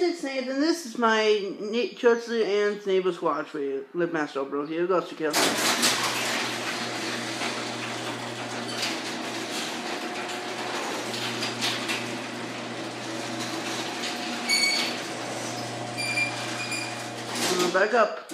it's Nate, and this is my Chotsu and Naval Squad for you. Liftmaster, bro. Here goes to kill. Back up.